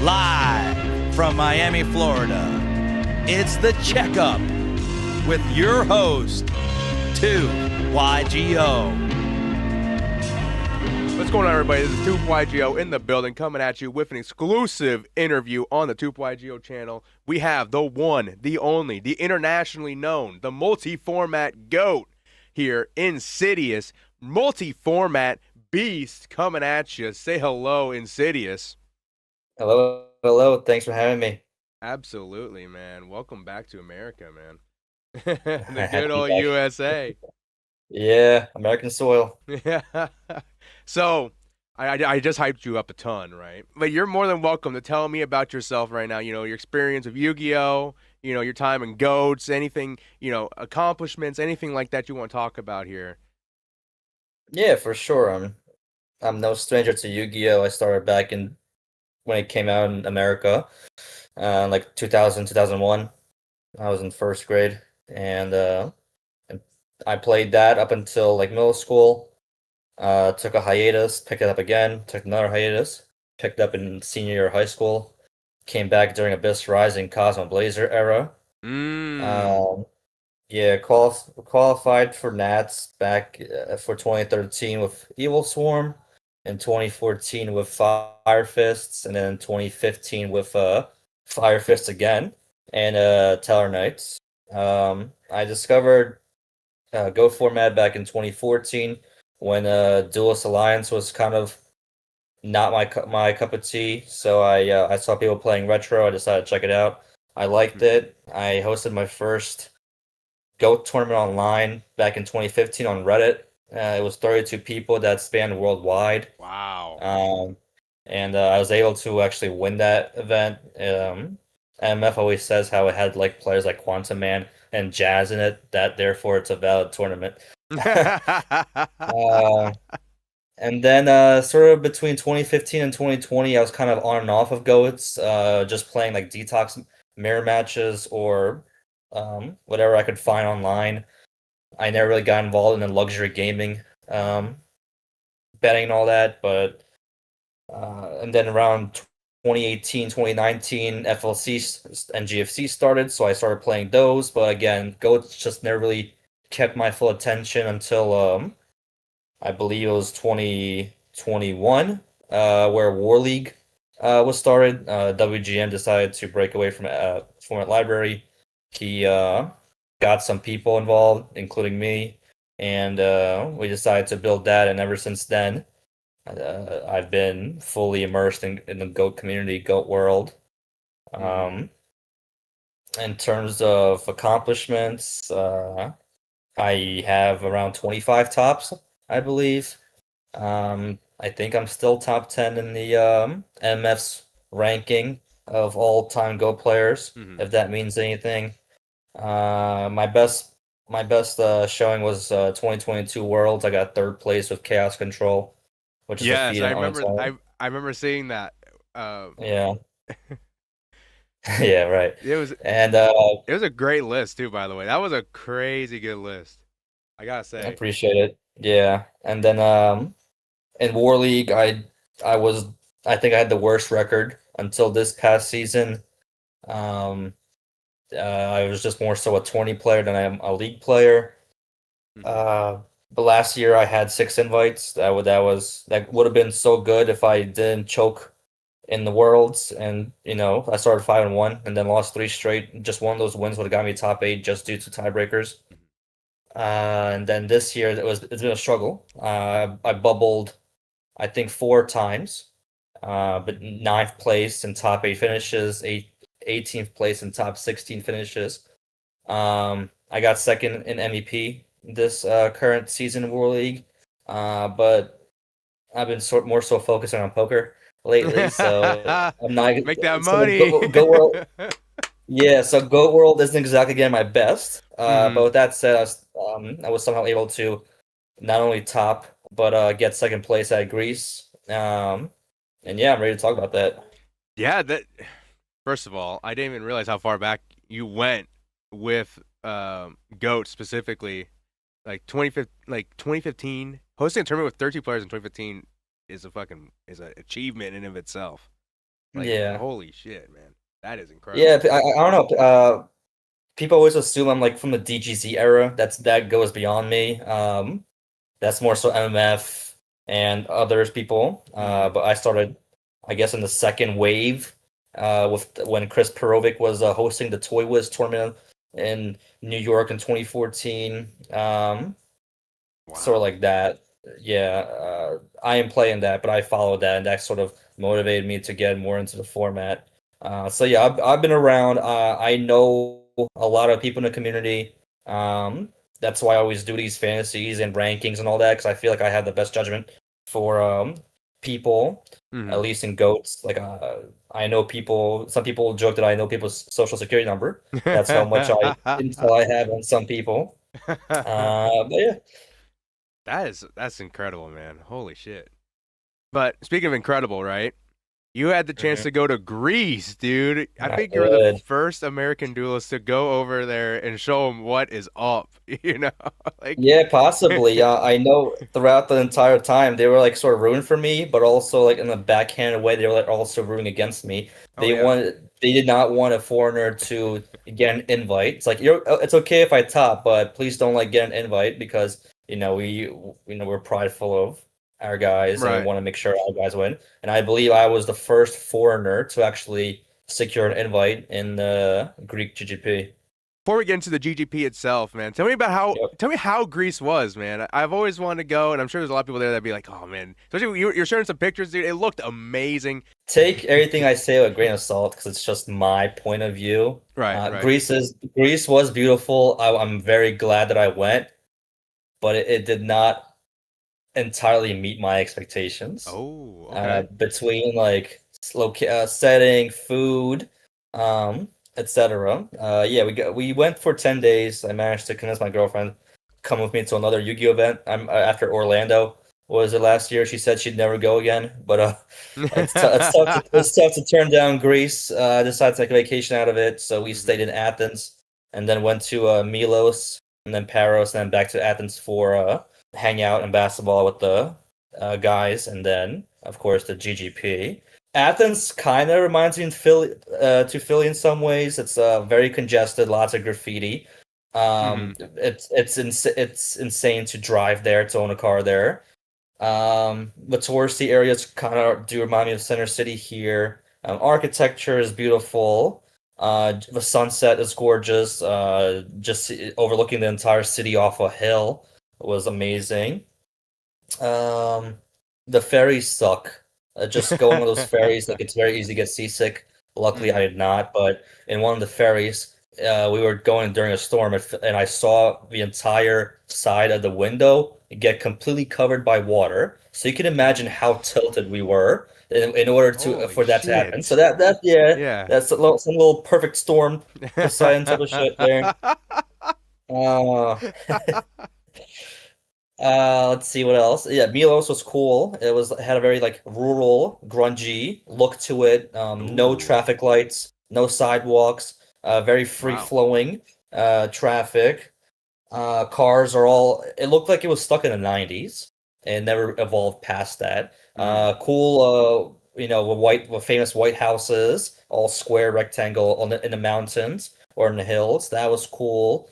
Live from Miami, Florida, it's The Checkup with your host, 2YGO. What's going on, everybody? This is 2YGO in the building, coming at you with an exclusive interview on the 2YGO channel. We have the one, the only, the internationally known, the multi-format GOAT here, Insidious, multi-format beast coming at you. Say hello, Insidious. Hello. Thanks for having me. Absolutely, man. Welcome back to America, man. The good old USA. Yeah, American soil. Yeah. So, I just hyped you up a ton, right? But you're more than welcome to tell me about yourself right now. You know, your experience of Yu-Gi-Oh!, you know, your time in GOATs, anything, you know, accomplishments, anything like that you want to talk about here. Yeah, for sure. I'm no stranger to Yu-Gi-Oh! I started back when it came out in America, like 2000, 2001. I was in first grade, and I played that up until like middle school. Took a hiatus, picked it up again, took another hiatus, picked up in senior year of high school, came back during Abyss Rising Cosmo Blazer era. Yeah, qualified for Nats back for 2013 with Evil Swarm, in 2014 with Fire Fists, and then 2015 with Fire Fists again, and Teller Knights. I discovered Go format back in 2014 when Duelist Alliance was kind of not my cup of tea. So I saw people playing retro. I decided to check it out. I liked it. I hosted my first GOAT tournament online back in 2015 on Reddit. It was 32 people that spanned worldwide. Wow. And I was able to actually win that event. MF always says how it had like players like Quantum Man and Jazz in it, that therefore it's a valid tournament. And then sort of between 2015 and 2020, I was kind of on and off of GOATs, just playing like detox mirror matches or whatever I could find online. I never really got involved in the luxury gaming, betting and all that, but and then around 2018, 2019, FLC and GFC started, so I started playing those, but again, GOATs just never really kept my full attention until I believe it was 2021, where War League was started. WGN decided to break away from Format Library. He got some people involved, including me, and we decided to build that. And ever since then, I've been fully immersed in the GOAT community, GOAT world. In terms of accomplishments, I have around 25 tops, I believe. I think I'm still top 10 in the MF's ranking of all-time GOAT players, if that means anything. My best showing was 2022 Worlds. I got third place with Chaos Control, which is a feat I on its remember. own. I remember seeing that. Yeah. Yeah, right. It was a great list too, by the way. That was a crazy good list, I gotta say. I appreciate it. Yeah, and then in War League, I think I had the worst record until this past season. I was just more so a tourney player than I am a league player. But last year I had 6 invites. That would have been so good if I didn't choke in the Worlds, and you know I started 5-1 and then lost 3 straight. Just one of those wins would have got me top 8 just due to tiebreakers. And then this year it's been a struggle. I bubbled, I think 4 times, but 9th place in top 8 finishes, 18th place in top 16 finishes. I got second in MEP this current season of World League, but I've been more so focusing on poker lately, so I'm not make that so money. Go World. Yeah, so GOAT World isn't exactly getting my best, but with that said, I was somehow able to not only top but get second place at Greece. And yeah, I'm ready to talk about that. Yeah, first of all, I didn't even realize how far back you went with GOAT specifically. Like 2015, hosting a tournament with 30 players in 2015 is an achievement in and of itself. Like, Yeah. holy shit, man. That is incredible. Yeah, I don't know. People always assume I'm like from the DGZ era. That goes beyond me. That's more so MMF and others people. But I started, I guess, in the second wave. With when Chris Perovic was hosting the Toy Wiz tournament in New York in 2014. Sort of Wow. like that. Yeah, I am playing that, but I followed that, and that sort of motivated me to get more into the format. So yeah, I've been around. I know a lot of people in the community. That's why I always do these fantasies and rankings and all that, because I feel like I have the best judgment for people, at least in goats. Like I know people. Some people joke that I know people's social security number. That's how much intel I have on some people. But yeah. That's incredible, man. Holy shit. But speaking of incredible, right? You had the chance Mhm. to go to Greece, dude. I I think you were the did. first American duelist to go over there and show them what is up, you know? Like Yeah, possibly. I know throughout the entire time they were like sort of rooting for me, but also like in a backhanded way, they were like also rooting against me. Oh yeah. They did not want a foreigner to get an invite. It's like it's okay if I top, but please don't like get an invite because we're prideful of our guys and we Right. want to make sure our guys win. And I believe I was the first foreigner to actually secure an invite in the Greek GGP. Before we get into the GGP itself, man, tell me how Greece was, man. I've always wanted to go, and I'm sure there's a lot of people there that'd be like, oh man, especially when you're showing some pictures, dude. It looked amazing. Take everything I say with a grain of salt because it's just my point of view. Right, right. Greece was beautiful. I'm very glad that I went, but it did not entirely meet my expectations. Oh, okay. Between like setting, food, etc. Yeah, we went for 10 days. I managed to convince my girlfriend come with me to another Yu-Gi-Oh event. I'm after Orlando was it last year? She said she'd never go again, but it's tough to turn down Greece. I decided to take a vacation out of it, so we stayed in Athens and then went to Milos and then Paros and then back to Athens for hang out and basketball with the guys, and then of course the GGP. Athens kind of reminds me to Philly in some ways. It's very congested, lots of graffiti. It's insane to drive there, to own a car there. The touristy areas kind of do remind me of Center City here. Architecture is beautiful. The sunset is gorgeous. Just overlooking the entire city off a hill was amazing. Um, the ferries suck. Just going on those ferries, like it's very easy to get seasick. Luckily, I did not. But in one of the ferries, we were going during a storm, and I saw the entire side of the window get completely covered by water. So you can imagine how tilted we were in order to Holy for that to happen. So shit. that yeah, Yeah. that's some little perfect storm Poseidon type of shit there. Uh, let's see what else. Yeah, Milos was cool. It had a very like rural, grungy look to it. No Ooh. traffic lights, no sidewalks, very free Wow. flowing traffic. Cars are all. It looked like it was stuck in the 90s and never evolved past that. Cool. With famous white houses, all square, rectangle in the mountains or in the hills. That was cool.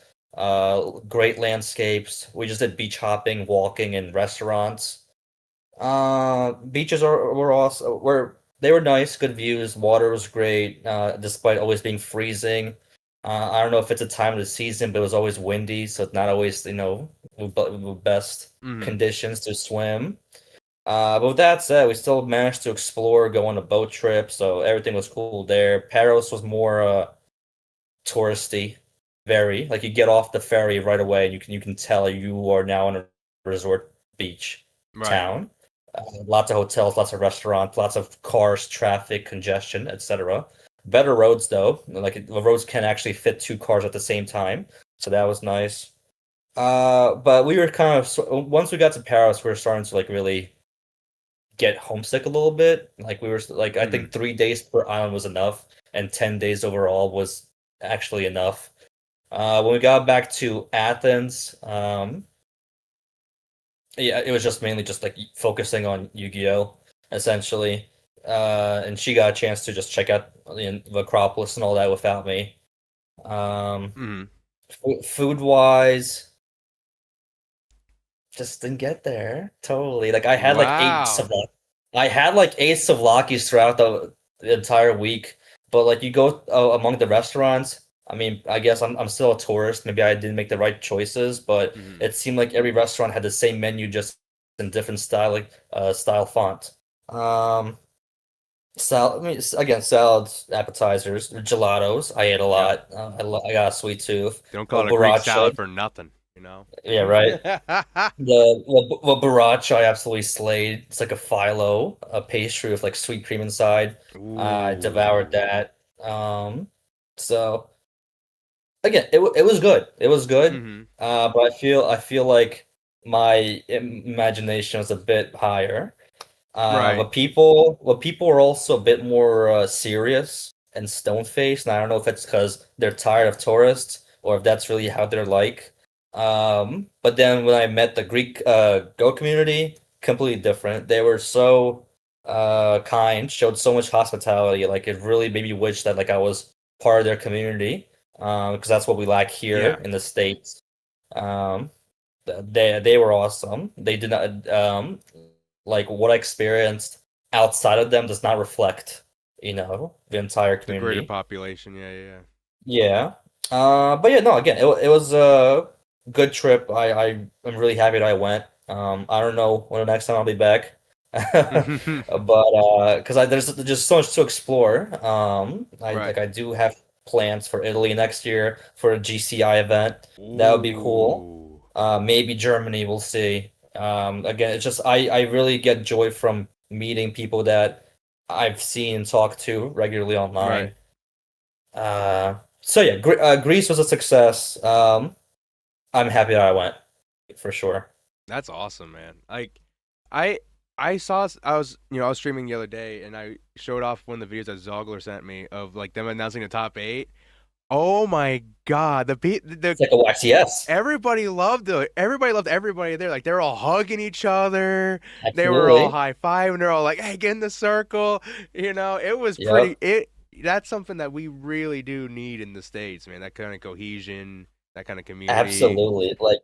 Great landscapes. We just did beach hopping, walking, and restaurants. Beaches were also they were nice, good views. Water was great, despite always being freezing. I don't know if it's a time of the season, but it was always windy, so it's not always the best conditions to swim. But with that said, we still managed to explore, go on a boat trip, so everything was cool there. Paros was more touristy, very like you get off the ferry right away, and you can tell you are now in a resort beach Right. town. Lots of hotels, lots of restaurants, lots of cars, traffic, congestion, etc. Better roads though, like the roads can actually fit two cars at the same time, so that was nice. But we were kind of once we got to Paris, we were starting to like really get homesick a little bit. Like we were like I think 3 days per island was enough, and 10 days overall was actually enough. When we got back to Athens, yeah, it was just mainly just like focusing on Yu-Gi-Oh! Essentially. and she got a chance to just check out the Acropolis and all that without me. Mhm. Food wise, just didn't get there. Totally. Like Wow. I had like 8 souvlaki's throughout the entire week. But like you go among the restaurants, I mean, I guess I'm still a tourist. Maybe I didn't make the right choices, but Mhm. it seemed like every restaurant had the same menu, just in different style, like style font. Um, I mean, again, salads, appetizers, gelatos. I ate a Yep. lot. I got a sweet tooth. They don't call Well, it a Greek borracha. salad for nothing, you know? Yeah, right. The borracha I absolutely slayed. It's like a phyllo, a pastry with like sweet cream inside. I devoured Ooh. that. So again, it was good. It was good. Mhm. But I feel like my imagination was a bit higher. Right. But people are also a bit more serious and stone-faced, and I don't know if it's because they're tired of tourists or if that's really how they're like. But then when I met the Greek Go community, completely different. They were so kind, showed so much hospitality. Like it really made me wish that like I was part of their community, because that's what we lack here Yeah. in the States. Um, they were awesome. They did not like what I experienced outside of them does not reflect, the entire The greater community. population. Yeah, yeah, Yeah. But yeah, no, again, it was a good trip. I'm really happy that I went. I don't know when the next time I'll be back. yeah. But because there's just so much to explore. Right. I do have plans for Italy next year for a GCI event. That would be cool. Ooh. Maybe Germany, we'll see. Again, it's just I really get joy from meeting people that I've seen and talked to regularly Right. online. So yeah, Greece was a success. I'm happy that I went for sure. That's awesome, man. Like, I I saw I was I was streaming the other day and I showed off one of the videos that Zogler sent me of like them announcing the top eight. Oh my God, the It's like a YCS. everybody loved everybody there. Like they were all hugging each other. They were all Absolutely. high fiving. They're all like, "Hey, get in the circle." It was pretty. Yep. That's something that we really do need in the States, man. That kind of cohesion, that kind of community. Absolutely. Like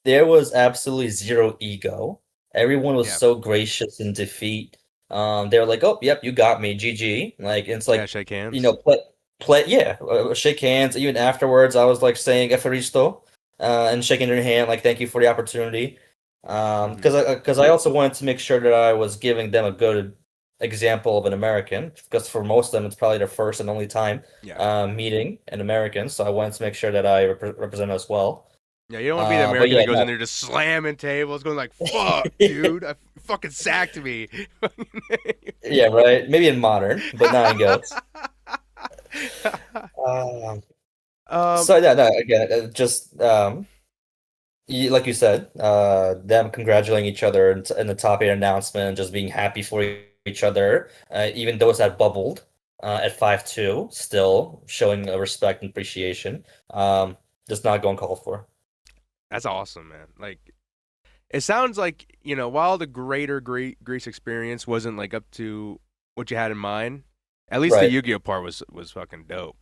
there was absolutely zero ego. Everyone was Yeah, so gracious in defeat. They were like, "Oh, yep, you got me, GG." Like it's yeah. like, Shake hands. yeah, shake hands. Even afterwards, I was like saying "Efaristo," and shaking their hand, like "Thank you for the opportunity." Hmm. Because I also wanted to make sure that I was giving them a good example of an American, because for most of them, it's probably their first and only time Yeah, meeting an American. So I wanted to make sure that I represent us well. yeah. You don't want to be the But American yeah, that goes in no. there just slamming tables, going like, "Fuck, dude, I fucking sacked me." Yeah, right. Maybe in modern, but not in goats. Um, um, so yeah, no, again, just like you said, them congratulating each other in the top eight announcement and just being happy for each other, even those that bubbled at 5-2, still showing respect and appreciation. Just not going called for. that's awesome, man. Like, it sounds like while the greater Greece experience wasn't like up to what you had in mind, at least the Right. Yu-Gi-Oh part was fucking dope.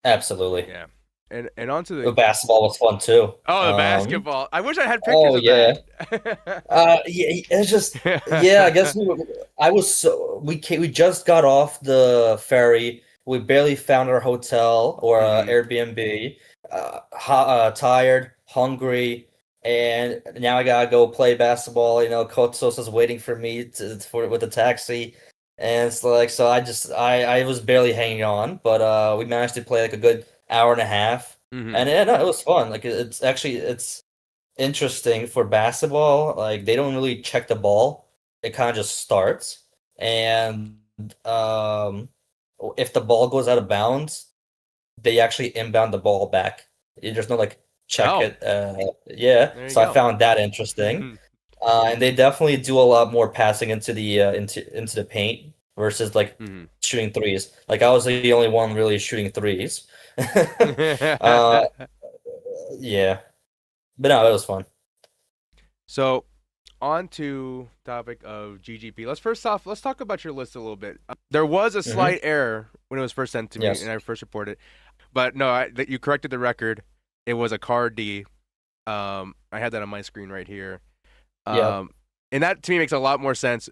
Absolutely. Yeah, and onto The the basketball was fun too. the basketball. I wish I had pictures Oh of yeah. that. Yeah, it's just yeah. I guess I was we just got off the ferry. We barely found our hotel or Hmm. Airbnb. Tired, hungry, and now I gotta go play basketball. Kotsos is waiting for me for with the taxi, and it's like so. I was barely hanging on, but we managed to play like a good hour and a half, Hmm. and yeah, no, it was fun. Like it's interesting for basketball. Like they don't really check the ball. It kind of just starts. And um if the ball goes out of bounds, they actually inbound the ball back. There's no like check Oh, it. Yeah. there you So I go. found that interesting. And they definitely do a lot more passing into the paint versus like Hmm. shooting threes. Like I was the only one really shooting threes. uh yeah. But no, it was fun. So on to topic of GGP. Let's talk about your list a little bit. There was a slight error when it was first sent to me, Yes. and I first reported it. But no, you corrected the record. It was a car D. I had that on my screen right here. Yeah. And that to me makes a lot more sense.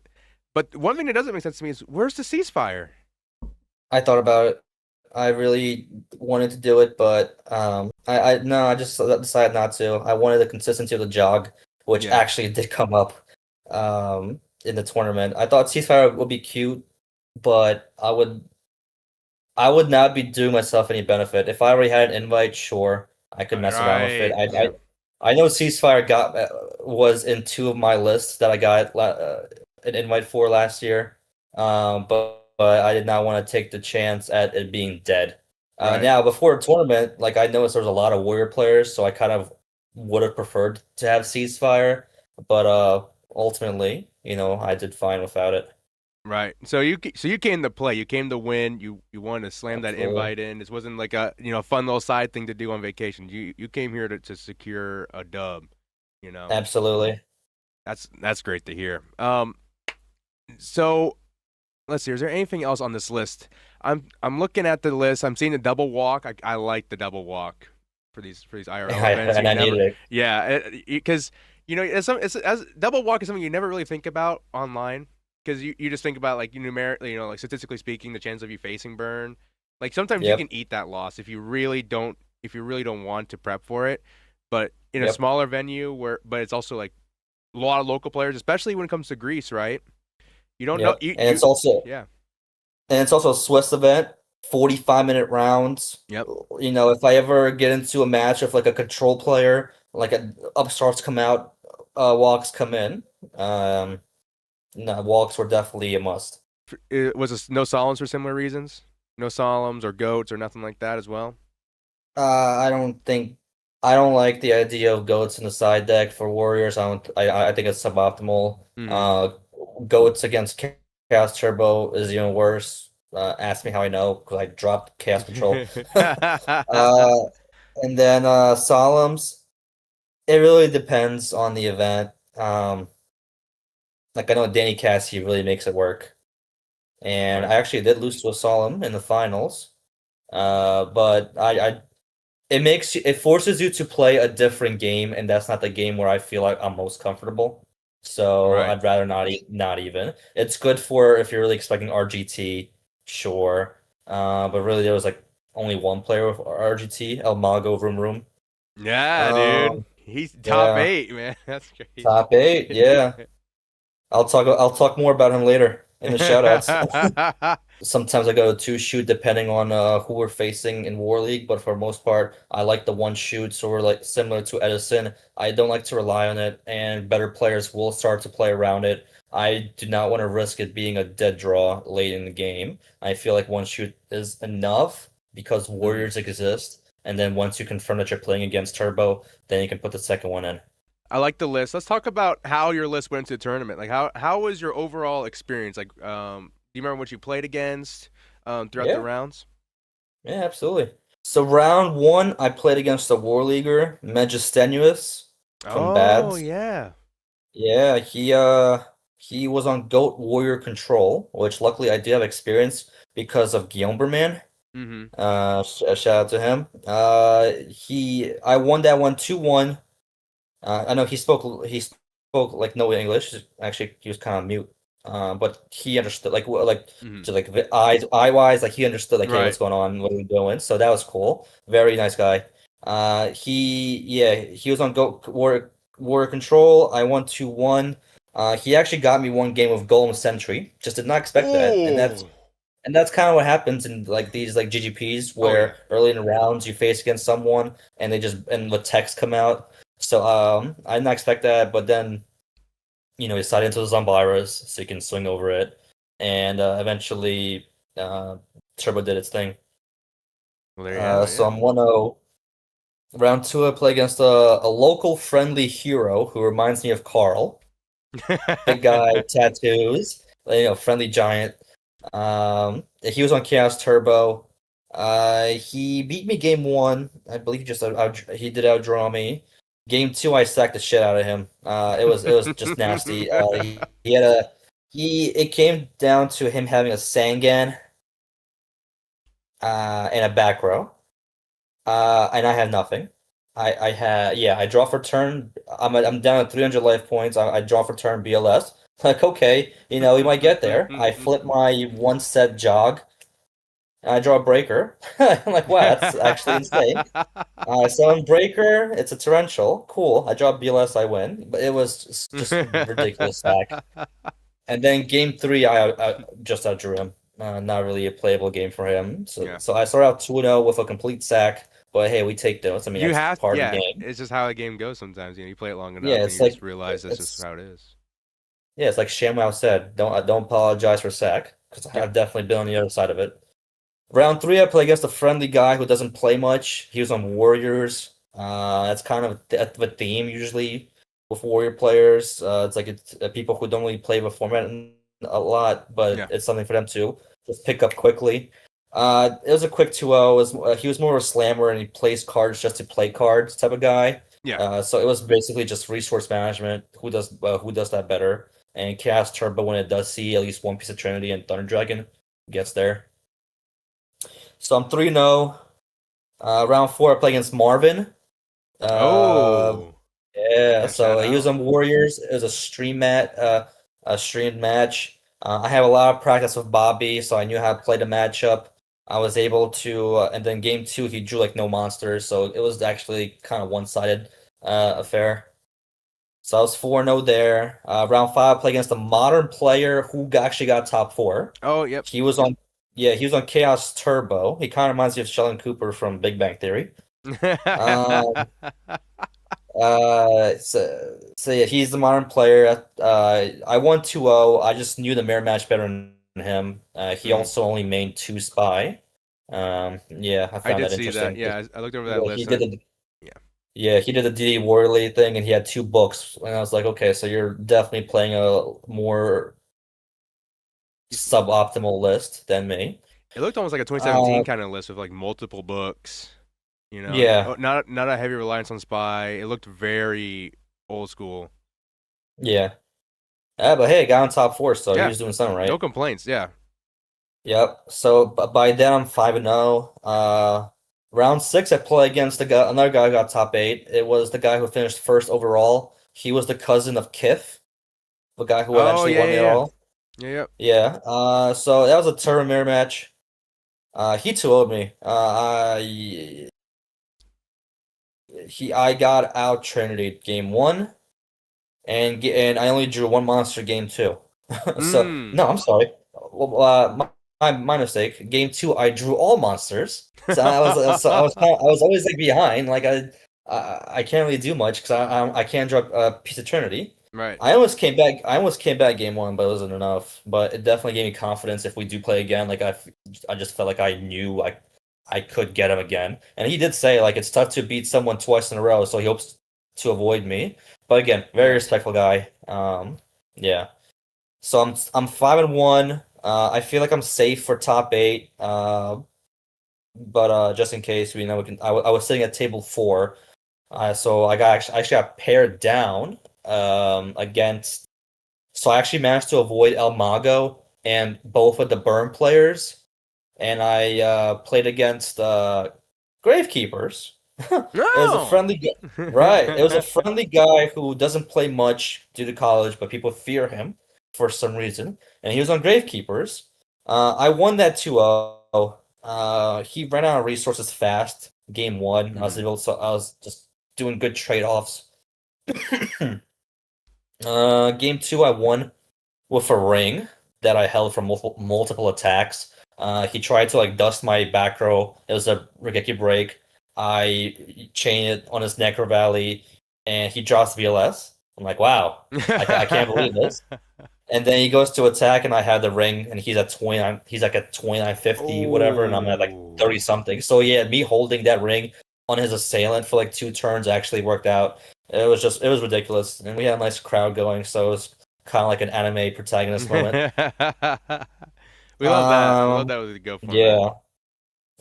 But one thing that doesn't make sense to me is where's the ceasefire? I thought about it. I really wanted to do it, but I just decided not to. I wanted the consistency of the jog, which Yeah. actually did come up in the tournament. I thought ceasefire would be cute, but I would not be doing myself any benefit. If I already had an invite, sure, I could mess around with it. Right. I know ceasefire was in 2 of my lists that I got an invite for last year, but I did not want to take the chance at it being dead. Right. Now, before a tournament, like I noticed there was a lot of Warrior players, so I kind of would have preferred to have ceasefire, but ultimately, I did fine without it. Right. So you came to play. You came to win. You wanted to slam that Absolutely. invite in. This wasn't like a fun little side thing to do on vacation. You came here to secure a dub. Absolutely. That's great to hear. So let's see. Is there anything else on this list? I'm looking at the list. I'm seeing the double walk. I like the double walk for these IRL events. And I needed it. Yeah, because as double walk is something you never really think about online. Because you just think about like numerically, like statistically speaking, the chance of you facing burn. Like sometimes you can eat that loss if you really don't want to prep for it. But in a smaller venue but it's also like a lot of local players, especially when it comes to Greece, right? You don't know. It's also a Swiss event, 45-minute rounds. Yep. If I ever get into a match with like a control player, like upstarts come out, walks come in. No, walks were definitely a must. Was it no solemns for similar reasons? No solemns or goats or nothing like that as well? I don't like the idea of goats in the side deck for warriors. I think it's suboptimal. Goats against Chaos Turbo is even worse. Ask me how I know, because I dropped Chaos Control. And then solemns, it really depends on the event. Like I know Danny Cassie really makes it work, and I actually did lose to a solemn in the finals. But it forces you to play a different game, and that's not the game where I feel like I'm most comfortable. So I'd rather not even. It's good for if you're really expecting RGT, sure. But really there was like only one player with RGT, El Mago Room. Yeah, dude. He's top 8, man. That's crazy. Top 8, yeah. I'll talk more about him later in the shoutouts. Sometimes I go 2 shoot depending on who we're facing in War League, but for the most part, I like the 1 shoot. So we're like similar to Edison. I don't like to rely on it, and better players will start to play around it. I do not want to risk it being a dead draw late in the game. I feel like 1 shoot is enough because warriors exist, and then once you confirm that you're playing against Turbo, then you can put the second one in. I like the list. Let's talk about how your list went to the tournament. Like how was your overall experience? Like, do you remember what you played against throughout the rounds? Yeah, absolutely. So round 1, I played against a War Leaguer, Majestenuous from Bads. Oh yeah. Yeah, he was on Goat Warrior Control, which luckily I did have experience because of Guillaume. Shout out to him. I won that one 2-1. I know he spoke like no English. Actually, he was kind of mute. But he understood just like eye wise, like he understood like hey, what's going on, what are we doing? So that was cool. Very nice guy. He was on Go Warrior Control. I won 2-1. He actually got me 1 game of Golem Sentry. Just did not expect that, and that's kind of what happens in like these like GGPs where early in the rounds you face against someone and the techs come out. So I did not expect that, but then he decided into the Zombiras so you can swing over it, and eventually Turbo did its thing. Well, so I'm 1-0. Round 2, I play against a local friendly hero who reminds me of Carl. Big guy, tattoos, friendly giant. He was on Chaos Turbo. He beat me game 1. I believe he did outdraw me. Game 2, I sacked the shit out of him. It was just nasty. He had a it came down to him having a Sangan and a back row. And I have nothing. I draw for turn. I'm down at 300 life points. I draw for turn BLS. Like, okay, we might get there. I flip my one set jog. And I draw a breaker. I'm like, wow, that's actually insane. So in breaker, it's a torrential. Cool. I draw BLS, I win. But it was just ridiculous sack. And then game 3, I just outdrew him. Not really a playable game for him. So Yeah. so I started out 2-0 with a complete sack. But hey, we take those. I mean, You that's have, part of yeah, the game. it's just how a game goes sometimes. You play it long enough Yeah, and it's you like just realize that's just it's how it is. yeah, it's like ShamWow said. Don't apologize for sack because Yep. I've definitely been on the other side of it. Round 3, I play against a friendly guy who doesn't play much. He was on Warriors. That's kind of a theme usually with Warrior players. It's like it's people who don't really play the format a lot, but Yeah. it's something for them to just pick up quickly. It was a quick 2-0. He was more of a slammer and he plays cards just to play cards type of guy. Yeah. So it was basically just resource management. Who does that better? And Chaos Turbo, when it does see at least one piece of Trinity and Thunder Dragon, gets there. So I'm 3-0. Round 4, I play against Marvin. Oh. Yeah, Yeah, so shout he was out. on Warriors. It was a streamed match. I have a lot of practice with Bobby, so I knew how to play the matchup. I was able to, and then game 2, he drew like no monsters, so it was actually kind of one-sided affair. So I was 4-0 there. Round 5, I play against a modern player who actually got top 4. Oh, yep. He was on Chaos Turbo. He kind of reminds me of Sheldon Cooper from Big Bang Theory. Um, so yeah, he's the modern player. I won 2-0. I just knew the mirror match better than him. He also only mained 2 spy. Yeah, I I found did that see that. interesting. Yeah, I looked over that He list. did the Yeah. Yeah, he did the DD Warley thing, and he had 2 books. And I was like, okay, so you're definitely playing a more suboptimal list than me. It looked almost like a Uh, 2017 kind of list with like multiple books. yeah, Not a heavy reliance on spy. It looked very old school. yeah. But hey, got on top 4, so he Yeah, was doing something no right. complaints. Yeah. Yep. So by then I'm 5-0. Round 6, I play against another guy who got top 8. It was the guy who finished first overall. He was the cousin of Kith, the guy who Oh eventually yeah, won yeah, it yeah. all. Yeah, yep. Yeah. So that was a turbo mirror match. He 2-0'd me. I got out Trinity game 1, and I only drew 1 monster game 2. So no, I'm sorry. Well, my mistake. Game 2, I drew all monsters. So I was always like behind. Like I can't really do much because I can't draw a piece of Trinity. Right. I almost came back. I almost came back game 1, but it wasn't enough. But it definitely gave me confidence if we do play again. Like I just felt like I knew I could get him again. And he did say like it's tough to beat someone twice in a row, so he hopes to avoid me. But again, very Yeah. respectful guy. Yeah. So I'm 5-1. I feel like I'm safe for top 8. But just in case, we can. I was sitting at table 4. So I actually got paired down against. So I actually managed to avoid El Mago and both of the burn players, and I played against Gravekeepers. It was a No. friendly guy, right? It was a friendly guy who doesn't play much due to college, but people fear him for some reason, and he was on Gravekeepers. I won that 2-0. He ran out of resources fast. Game 1, I was just doing good trade-offs. Game 2, I won with a ring that I held from multiple attacks. He tried to like dust my back row. It was a Regeki break. I chain it on his Necro Valley, and he drops VLS. I'm like, wow, I can't believe this. And then he goes to attack, and I had the ring, and he's at 29. He's like at 2950, whatever, and I'm at like 30 something. So yeah, me holding that ring on his assailant for like 2 turns actually worked out. It was ridiculous, and we had a nice crowd going, so it was kind of like an anime protagonist moment. We love that. We love that with the Go format. Yeah.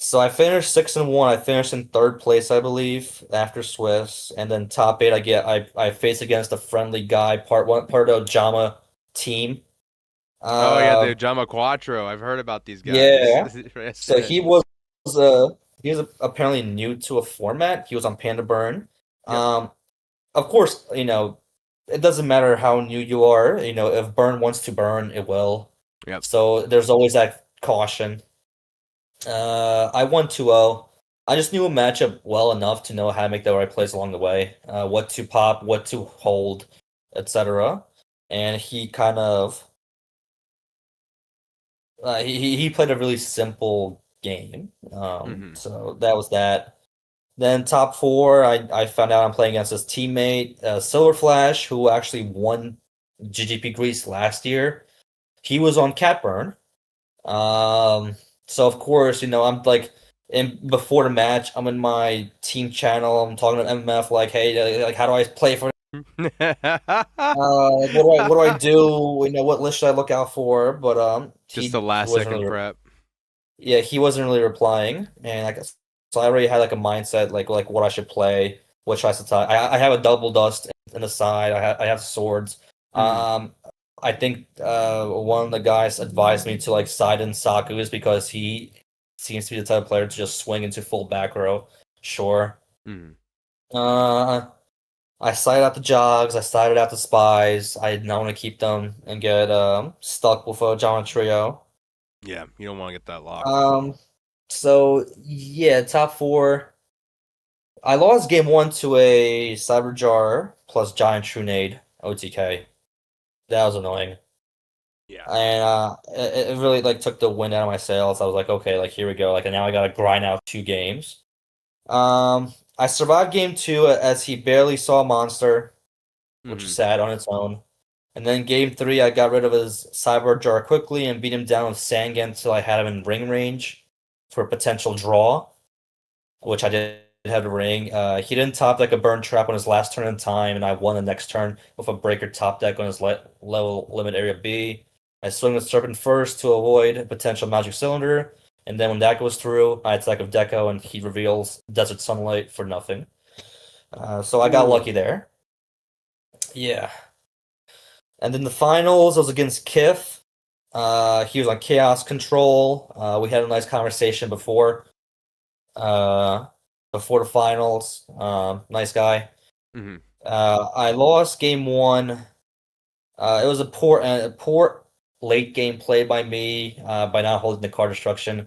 So I finished 6-1. I finished in third place, I believe, after Swiss, and then top eight. I face against a friendly guy, part of Jama team. Oh yeah, the Uh, Jama Quattro. I've heard about these guys. yeah. That's So it. he was apparently new to a format. He was on Panda Burn. Yep. Of course, it doesn't matter how new you are. If Burn wants to burn, it will. Yep. So there's always that caution. I won 2-0. I just knew a matchup well enough to know how to make the right plays along the way, what to pop, what to hold, etc. And he kind of he played a really simple game. So that was that. Then top four, I found out I'm playing against his teammate, Silver Flash, who actually won GGP Greece last year. He was on Catburn. So of course, I'm like, before the match, I'm in my team channel. I'm talking to MMF like, hey, like, how do I play for? What do I do? What list should I look out for? But Just he the last wasn't second really, prep. yeah, he wasn't really replying, and I guess so. I already had like a mindset, like what I should play, what tries to tie. I have a double dust in the side. I have swords. Um, I think one of the guys advised me to like side in Saku's because he seems to be the type of player to just swing into full back row. Sure. Uh, I sided out the jogs. I sided out the spies. I did not want to keep them and get stuck with a Jama trio. Yeah, you don't want to get that locked. So yeah, top four. I lost game one to a Cyber Jar plus Giant Trunade OTK. That was annoying. Yeah. And it really like took the wind out of my sails. I was like, okay, like here we go. Like, and now I gotta grind out 2 games. I survived game two as he barely saw a monster, which is sad on its own. And then game three, I got rid of his Cyber Jar quickly and beat him down with Sangan until I had him in ring range for a potential draw, which I did have a ring. He didn't top deck a burn trap on his last turn in time, and I won the next turn with a breaker top deck on his level limit area B. I swing the Serpent first to avoid a potential Magic Cylinder, and then when that goes through, I attack with Deco, and he reveals Desert Sunlight for nothing. So I got lucky there. Yeah. And then the finals, I was against Kif. He was on Chaos Control. We had a nice conversation before the finals. Nice guy. I lost game one. It was a poor late game play by me by not holding the card destruction.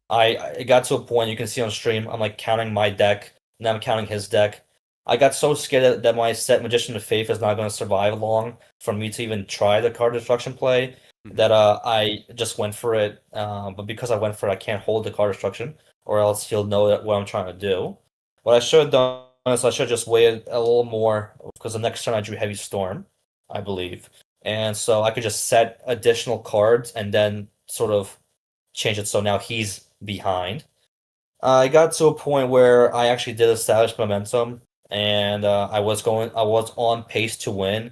It got to a point you can see on stream. I'm like counting my deck, and I'm counting his deck. I got so scared that my set Magician of Faith is not going to survive long for me to even try the card destruction play. That I just went for it. But because I went for it, I can't hold the card destruction, or else he'll know what I'm trying to do. What I should have done is I should have just waited a little more, because the next turn I drew Heavy Storm, I believe. And so I could just set additional cards and then sort of change it so now he's behind. I got to a point where I actually did establish momentum, and I was on pace to win,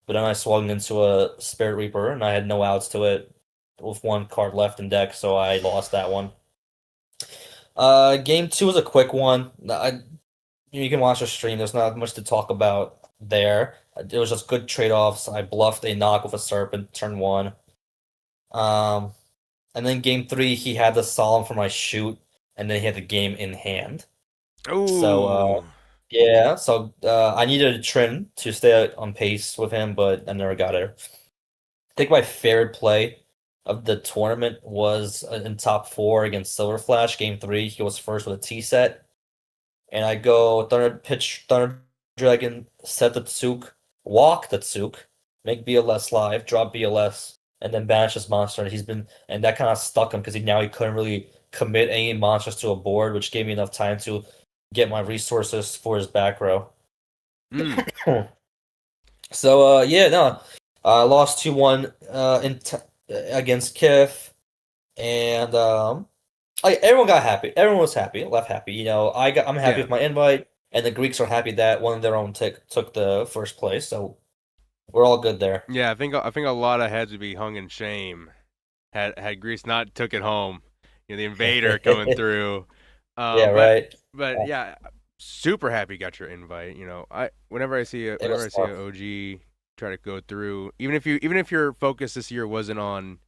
but then I swung into a Spirit Reaper, and I had no outs to it with one card left in deck, so I lost that one. Game two was a quick one. You can watch the stream. There's not much to talk about there. It was just good trade-offs. I bluffed a knock with a Serpent turn one. And then game three, he had the Solemn for my shoot, and then he had the game in hand. So, yeah. So I needed a Trin to stay on pace with him, but I never got it. I think my favorite play of the tournament was in top four against Silver Flash. Game three, he was first with a T set. And I go Thunder Dragon, set the Tsuk, walk the Tsuk, make BLS live, drop BLS, and then banish his monster. And that kind of stuck him because he couldn't really commit any monsters to a board, which gave me enough time to get my resources for his back row. So yeah, no, I lost 2-1 against Kif, and everyone got happy. Everyone was happy, left happy. I'm happy with my invite, and the Greeks are happy that one of their own took the first place. So we're all good there. Yeah, I think a lot of heads would be hung in shame had Greece not took it home. the invader coming through. Yeah, But right. yeah, super happy you got your invite. I whenever I see It was an tough. OG try to go through, even if your focus this year wasn't on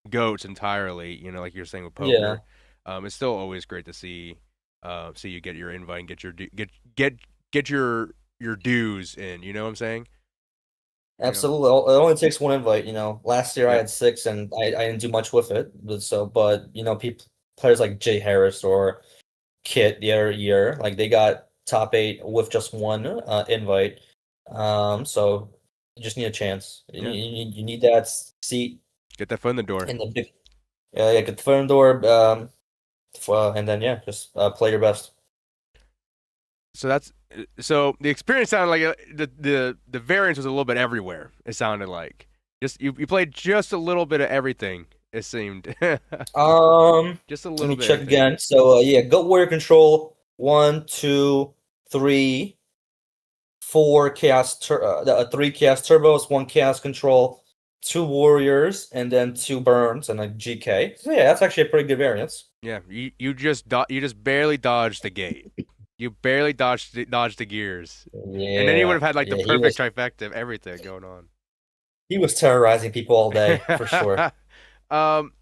goats entirely, like you're saying with Yeah, poker, it's still always great to see you get your invite and get your get your dues in. You know what I'm saying? You know? absolutely. It only takes one invite. Last year I Yep. had six, and I didn't do much with it. But people, players like Jay Harris or Kit the other year, like they got top eight with just one invite. So you just need a chance. Yeah. You need that seat Get that foot in the door. in the big, yeah, get the foot in the door. And then yeah, just play your best. So the experience sounded like the variance was a little bit everywhere. It sounded like just you played just a little bit of everything. It seemed just a Let little me bit of check everything. again. So yeah, Goat Warrior Control, 1, 2, 3, 4 three Chaos Turbos, one Chaos Control, two Warriors, and then two Burns and a GK. So yeah, that's actually a pretty good variance. Yeah, you just barely dodged the gate. You barely dodged the gears, and then you would Yeah, have had like the yeah, he perfect was trifecta of everything going on. he was terrorizing people all day for sure. um,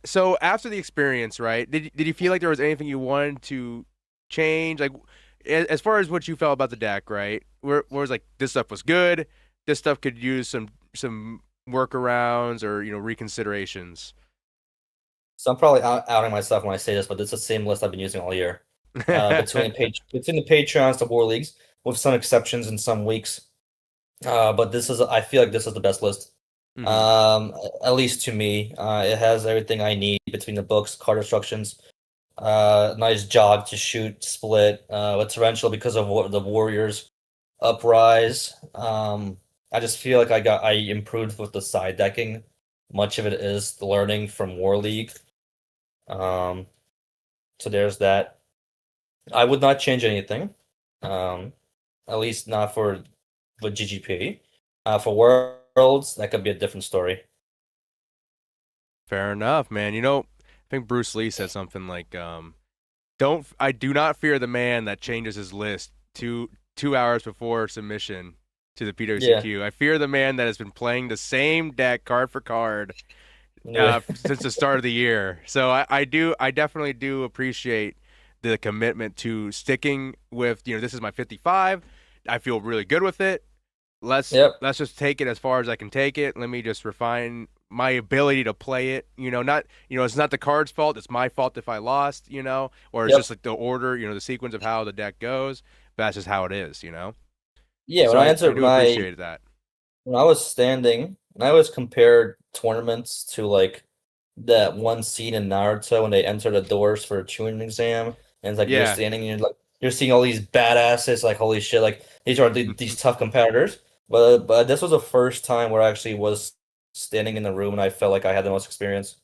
so after the experience, right? Did you feel like there was anything you wanted to change? Like as far as what you felt about the deck, right? Where was like this stuff was good, this stuff could use some workarounds or reconsiderations. So I'm probably outing myself when I say this, but it's the same list I've been using all year. Between the Patreons, the War Leagues, with some exceptions in some weeks. But I feel like this is the best list. Mhm. At least to me, it has everything I need between the books, card instructions, nice jog to shoot, split, a torrential because of the Warriors uprise. I just feel like I improved with the side decking. Much of it is the learning from War League. Um, so there's that. I would not change anything. At least not for GGP. For Worlds, that could be a different story. Fair enough, man. I think Bruce Lee said something like, I do not fear the man that changes his list 2 hours before submission to the Yeah. PWCQ. I fear the man that has been playing the same deck card for card Yeah. since the start of the year. So I definitely do appreciate the commitment to sticking with, this is my 55. I feel really good with it. Yep. Let's just take it as far as I can take it. Let me just refine my ability to play it. Not it's not the card's fault. It's my fault if I lost. Or it's Yep. just like the order. The sequence of how the deck goes. But that's just how it is. Yeah, So I do appreciate that. when I was standing, and I always compared tournaments to like that one scene in Naruto when they enter the doors for a tuning exam, and it's like you're Yeah. standing and you're seeing all these badasses, like holy shit, like these are these tough competitors. But this was the first time where I actually was standing in the room and I felt like I had the most experience.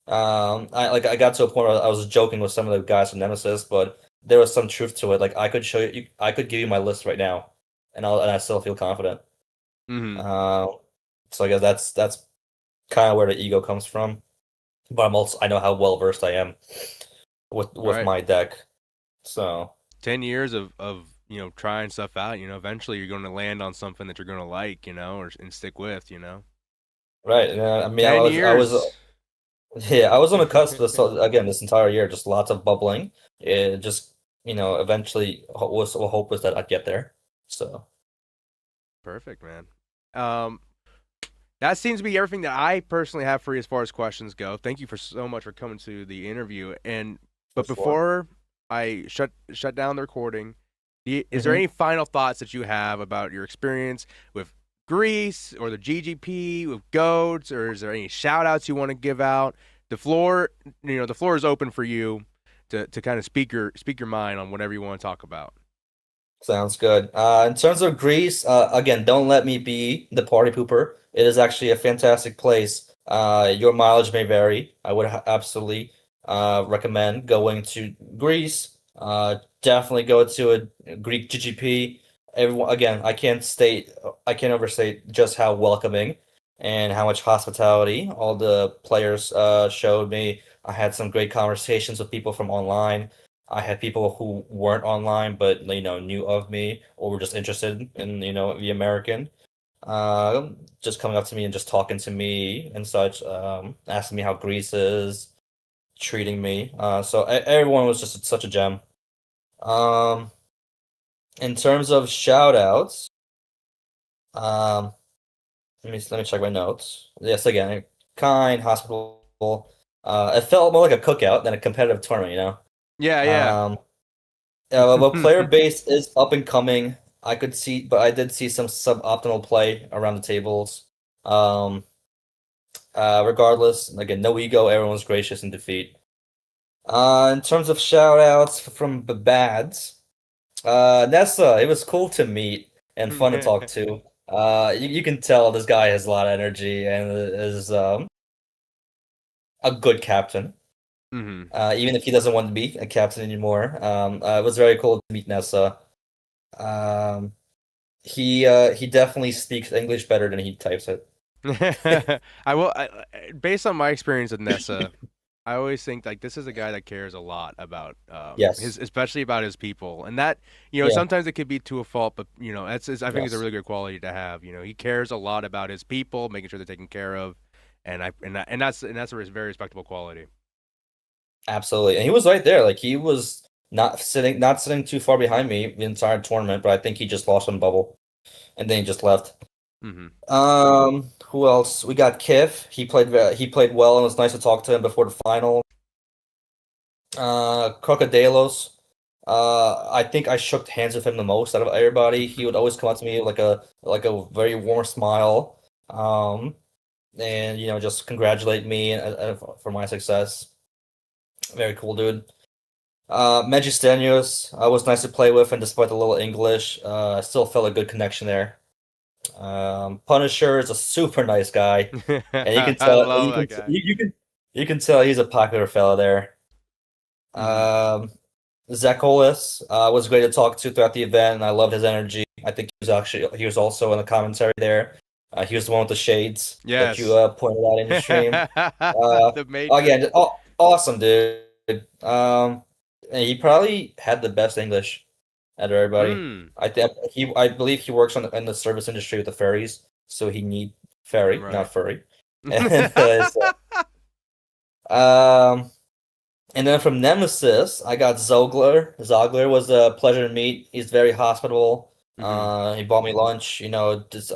I got to a point where I was joking with some of the guys from Nemesis, but there was some truth to it. Like I could show you, I could give you my list right now, and I still feel confident. hmm Uh, so I guess that's kind of where the ego comes from. But I know how well versed I am with Right. my deck. So 10 years of trying stuff out. Eventually you're going to land on something that you're going to like. And stick with. right, and, I mean, 10 years. yeah, I was on the cusp of this again this entire year, just lots of bubbling. It just eventually hope was that I'd get there. So Perfect, man. Um, that seems to be everything that I personally have for you as far as questions go. Thank you for so much for coming to the interview. for But sure. before I shut down the recording, is there Mhm. any final thoughts that you have about your experience with Greece or the GGP with goats, or is there any shout outs you want to give out? The floor is open for you to kind of speak your mind on whatever you want to talk about. Sounds good. In terms of Greece, again, don't let me be the party pooper. It is actually a fantastic place. Your mileage may vary. I would absolutely recommend going to Greece. Definitely go to a Greek GGP. Everyone, again, I can't overstate just how welcoming and how much hospitality all the players showed me. I had some great conversations with people from online. I had people who weren't online but knew of me or were just interested in the American. Just coming up to me and just talking to me and such, asking me how Greece is, treating me. So everyone was just such a gem. In terms of shout outs, let me check my notes. Yes, again, kind, hospitable. It felt more like a cookout than a competitive tournament, Yeah, yeah. But player base is up and coming. But I did see some suboptimal play around the tables. Regardless, again, no ego. Everyone was gracious in defeat. In terms of shout outs from the bads, Nessa, it was cool to meet and fun to talk to. You can tell this guy has a lot of energy and is a good captain. Even if he doesn't want to be a captain anymore. It was very cool to meet Nessa. He definitely speaks English better than he types it. Based on my experience with Nessa, I always think like this is a guy that cares a lot about Yes. especially about his people, and that Yeah. sometimes it could be to a fault, but I think it's a Yes. really good quality to have. He cares a lot about his people, making sure they're taken care of, and that's a very respectable quality. Absolutely, and he was right there. Like he was not sitting too far behind me the entire tournament, but I think he just lost on bubble, and then he just left. Who else? We got Kif. He played well, and it was nice to talk to him before the final. Crocodilos. I think I shook hands with him the most out of everybody. He would always come up to me like a very warm smile, and just congratulate me for my success. Very cool, dude. Magistenius was nice to play with, and despite the little English, I still felt a good connection there. Punisher is a super nice guy, and you can I tell love that guy. you can tell he's a popular fella there. Zekolis was great to talk to throughout the event, and I loved his energy. I think he was also in the commentary there. He was the one with the shades that you pointed out in the stream. The Matrix. Again, awesome, dude. And he probably had the best English out of everybody. I believe he works in the service industry with the ferries, so he need ferry, not furry. And then from Nemesis, I got Zogler. Zogler was a pleasure to meet. He's very hospitable. He bought me lunch. Just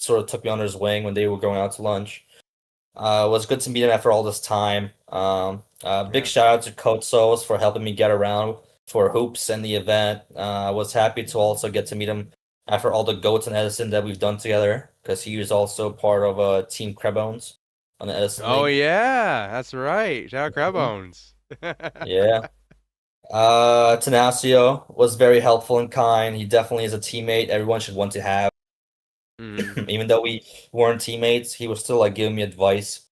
sort of took me under his wing when they were going out to lunch. It was good to meet him after all this time. Big shout out to Kotsos for helping me get around for hoops and the event. I was happy to also get to meet him after all the goats and Edison that we've done together, because he was also part of Team Crebones on the Edison Oh League. yeah, that's right. Shout out Crebones. Yeah. Tenacio was very helpful and kind. He definitely is a teammate everyone should want to have. Even though we weren't teammates, he was still like giving me advice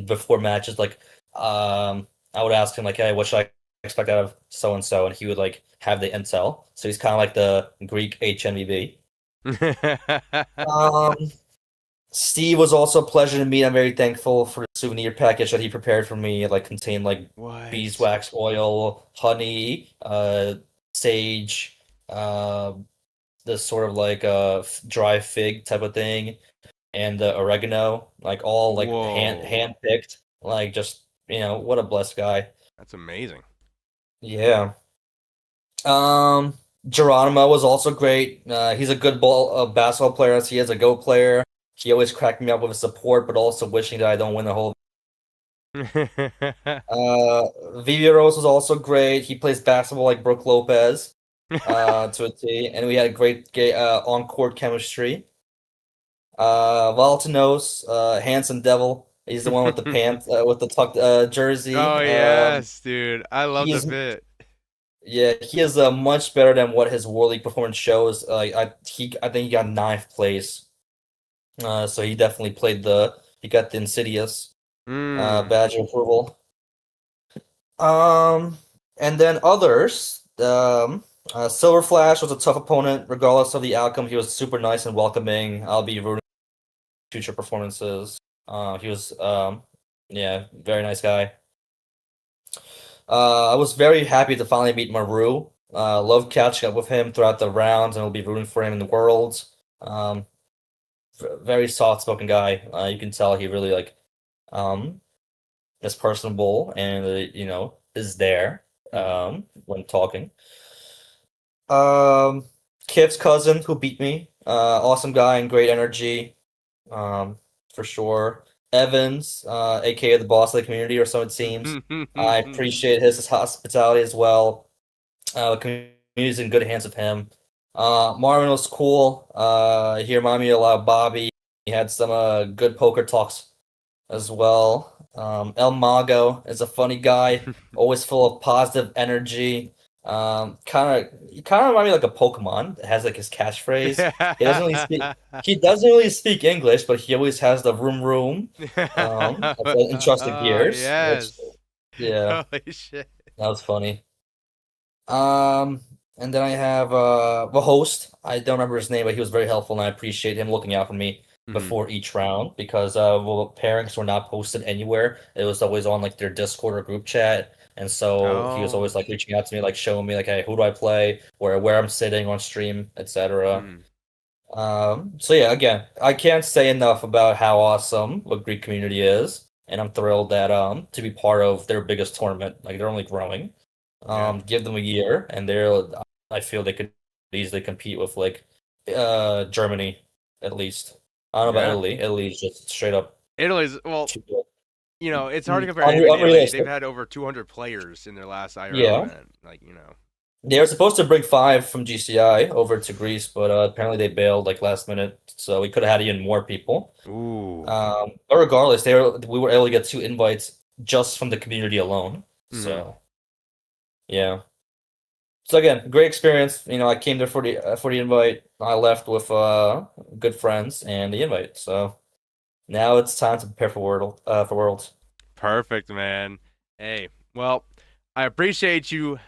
before matches. Like, I would ask him like, "Hey, what should I expect out of so and so?" And he would like have the intel. So he's kind of like the Greek HMVB. Steve was also a pleasure to meet. I'm very thankful for the souvenir package that he prepared for me. It contained beeswax oil, honey, sage, this sort of dry fig type of thing, and oregano, all hand picked. Just what a blessed guy. That's amazing. Yeah. Geronimo was also great. He's a good basketball player as he is a Go player. He always cracked me up with his support, but also wishing that I don't win the whole. Vivi Rose was also great. He plays basketball like Brooke Lopez to a T, and we had a great on-court chemistry. Valtinos, handsome devil. He's the one with the pants, with the tucked jersey. Oh yes, dude, I love the fit. Yeah, he is much better than what his World League performance shows. I think he got 9th place. So he definitely he got the Insidious badge of approval. And then others, Silver Flash was a tough opponent. Regardless of the outcome, he was super nice and welcoming. I'll be rooting for future performances. He was, very nice guy. I was very happy to finally meet Maru. Love catching up with him throughout the rounds, and I'll be rooting for him in the Worlds. Very soft-spoken guy. You can tell he really um is personable and is there when talking. Kip's cousin who beat me. Awesome guy and great energy. For sure. Evans, aka the boss of the community, or so it seems. I appreciate his hospitality as well. The community's in good hands with him. Marvin was cool. He reminded me a lot of Bobby. He had some good poker talks as well. El Mago is a funny guy, always full of positive energy. He kind of remind me like a Pokemon. It has like his catchphrase. He doesn't really speak English, but he always has the room. Of the entrusted gears. Yes. Yeah, Holy shit. that was funny. And then I have the host. I don't remember his name, but he was very helpful, and I appreciate him looking out for me before each round because pairings were not posted anywhere. It was always on like their Discord or group chat, and so he was always like reaching out to me, like showing me like, hey, who do I play, where I'm sitting on stream, etc. So yeah, again, I can't say enough about how awesome the Greek community is, and I'm thrilled that to be part of their biggest tournament. Like they're only growing. Give them a year, and I feel they could easily compete with like Germany at least. I don't know about Italy. Italy's just straight up. Italy's it's hard to compare Unre- anybody to Italy. unrealistic. They've had over 200 players in their last IRL Yeah. event. They were supposed to bring 5 from GCI over to Greece, but apparently they bailed like last minute, so we could have had even more people. Ooh. But regardless, we were able to get 2 invites just from the community alone. So, yeah. So again, great experience. I came there for the invite. I left with good friends and the invite. So now it's time to prepare for Worlds. Perfect, man. Hey, well, I appreciate you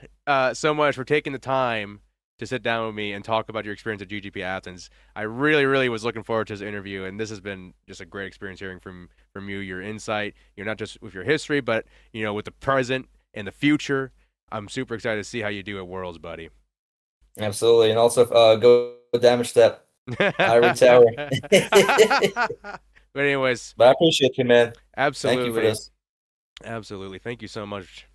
so much for taking the time to sit down with me and talk about your experience at GGP Athens. I really, really was looking forward to this interview, and this has been just a great experience hearing from you, your insight. You're not just with your history, but with the present and the future. I'm super excited to see how you do at Worlds, buddy. Absolutely, and also go damage step. Ivory Tower. But anyways, I appreciate you, man. absolutely. Thank you for this. Absolutely. Thank you so much.